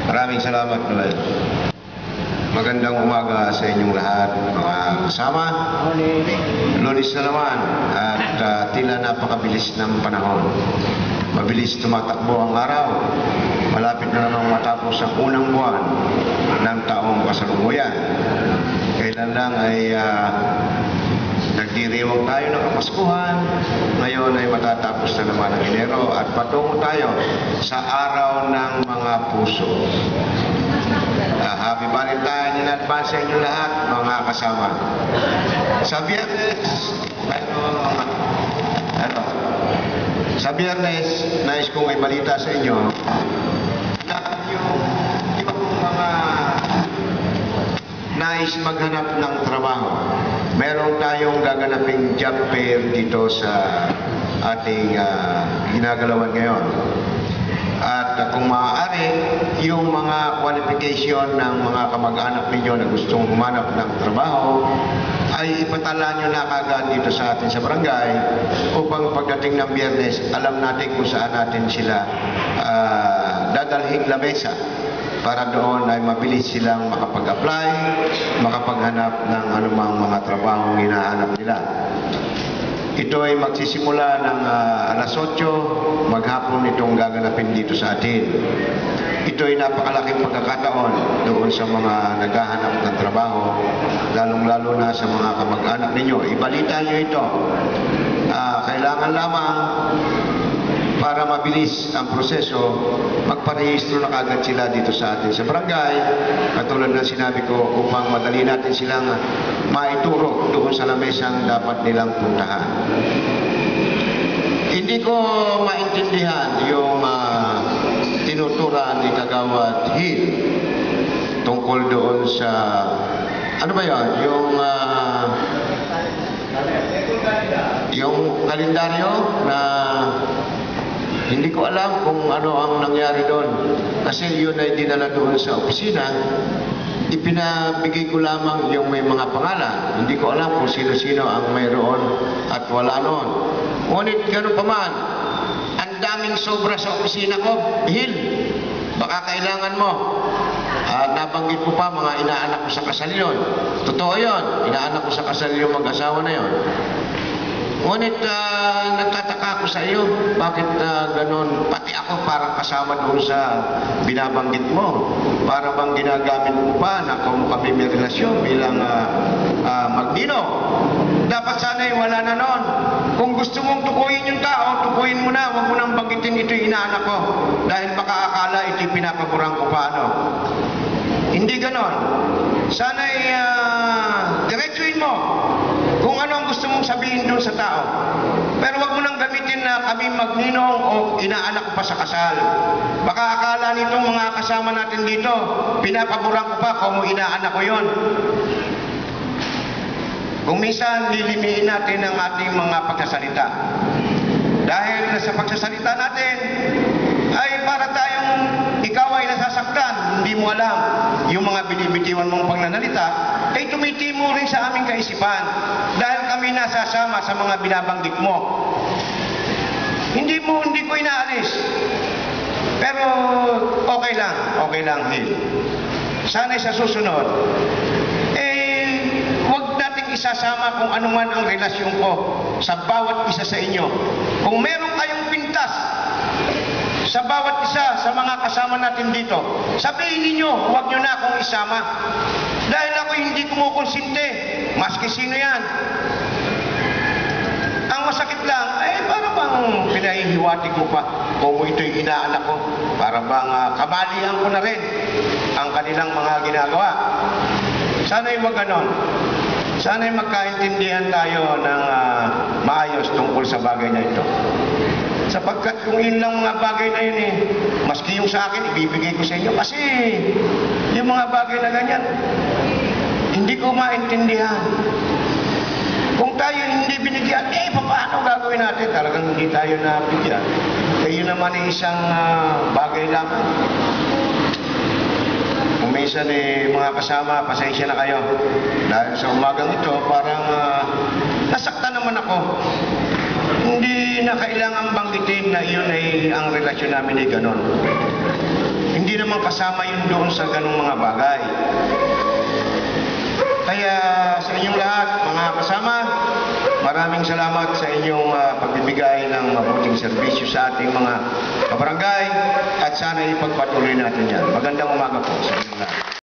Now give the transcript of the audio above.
Maraming salamat, Noel. Magandang umaga sa inyong lahat, mga kasama. Lunes na naman at tila napakabilis ng panahon. Mabilis tumatakbo ang araw. Malapit na namang matapos ang unang buwan ng taong kasalukuyan. Kailan lang ay nagdiriwang tayo ng Kapaskuhan. Ngayon ay matatapos na naman ang Enero at patungo tayo sa araw ng mga puso. Happy Valentine in advance sa inyo lahat, mga kasama. Sa Biyernes, nais kong ibalita sa inyo na yung iba kong mga nais maghanap ng trabaho. Meron tayong gaganaping job fair dito sa ating ginagalawan ngayon. At kung maaari, yung mga qualification ng mga kamag-anak ninyo na gustong humanap ng trabaho ay ipatala nyo na kagad dito sa atin sa barangay upang pagdating ng Biyernes, alam natin kung saan natin sila dadalhin lamesa para doon ay mabilis silang makapag-apply, makapaghanap ng anumang mga trabaho hinahanap nila. Ito ay magsisimula ng alas 8, maghapon itong gaganapin dito sa atin. Ito ay napakalaking pagkakataon doon sa mga naghahanap ng trabaho, lalong-lalo na sa mga kamag-anak ninyo. Ibalita nyo ito. Kailangan lamang para mabilis ang proseso, magparehistro na kagad sila dito sa atin sa barangay. Katulad na sinabi ko, upang madali natin silang maituro doon sa lamesang dapat nilang puntahan. Hindi ko maintindihan yung tinuturan ni Kagawad Hill tungkol doon sa, ano ba yun? Yung kalendaryo na hindi ko alam kung ano ang nangyari doon. Kasi yun ay dinala doon sa opisina. Ipinabigay ko lamang yung may mga pangalan. Hindi ko alam kung sino-sino ang mayroon at wala noon. Ngunit gano'n pa man, ang daming sobra sa opisina ko. Hil, baka kailangan mo. Nabanggit ko pa mga inaanak ko sa kasal yun. Totoo yun. Inaanak ko sa kasal yung mag-asawa na yun. Ngunit nagtataka ako sa iyo, bakit ganun? Pati ako parang kasama doon sa binabanggit mo. Para bang ginagamit mo pa na kung kami may relasyon bilang magnino. Dapat sana'y wala na noon. Kung gusto mong tukuyin yung tao, tukuyin mo na. Huwag mo nang banggitin ito'y inaanak ko. Dahil baka akala ito'y pinapakurang ko paano. Hindi ganon. Sana'y diretsuin mo kung ano ang gusto mong sabihin doon sa tao. Pero wag mo nang gamitin na kami magninong o inaanak pa sa kasal. Baka akala nitong mga kasama natin dito, pinapaborang ko pa kung inaanak ko yon. Kung minsan, lilimihin natin ang ating mga pagsasalita. Dahil sa pagsasalita natin, ay para tayong ikaw ay nasasaktan, hindi mo alam yung mga binibitiwan mong pananalita, ay tumitimo rin sa aming kaisipan dahil kami nasasama sa mga binabanggit mo. Hindi ko inaalis. Pero okay lang, Hill. Sana'y sa susunod, huwag nating isasama kung ano man ang relasyon ko sa bawat isa sa inyo. Kung meron kayong pintas sa bawat isa sa mga kasama natin dito, sabihin ninyo, huwag nyo na akong isama. Dahil ako hindi kumukonsinte, maski sino yan. Ang masakit lang, ay para bang pinahihiwatig mo pa kung ito'y inaanak ko. Para bang kamalihan ko na rin ang kanilang mga ginagawa. Sana'y wag ganon. Sana'y magkaintindihan tayo ng maayos tungkol sa bagay na ito. Sapagkat kung yun lang mga bagay na yun maski yung sa akin, ibibigay ko sa inyo. Kasi yung mga bagay na ganyan, hindi ko maintindihan. Kung tayo hindi binigyan, paano gagawin natin? Talagang hindi tayo nabigyan. Kaya naman isang bagay lang. Kung minsan mga kasama, pasensya na kayo. Dahil sa umagang ito, parang nasaktan naman ako. Hindi na kailangan banggitin na iyon ay ang relasyon namin ay ganon. Hindi naman naman kasama yun doon sa ganung mga bagay. Kaya sa inyong lahat, mga kasama, maraming salamat sa inyong pagbibigay ng mabuting serbisyo sa ating mga kabarangay at sana ipagpatuloy natin yan. Magandang umaga po sa inyong lahat.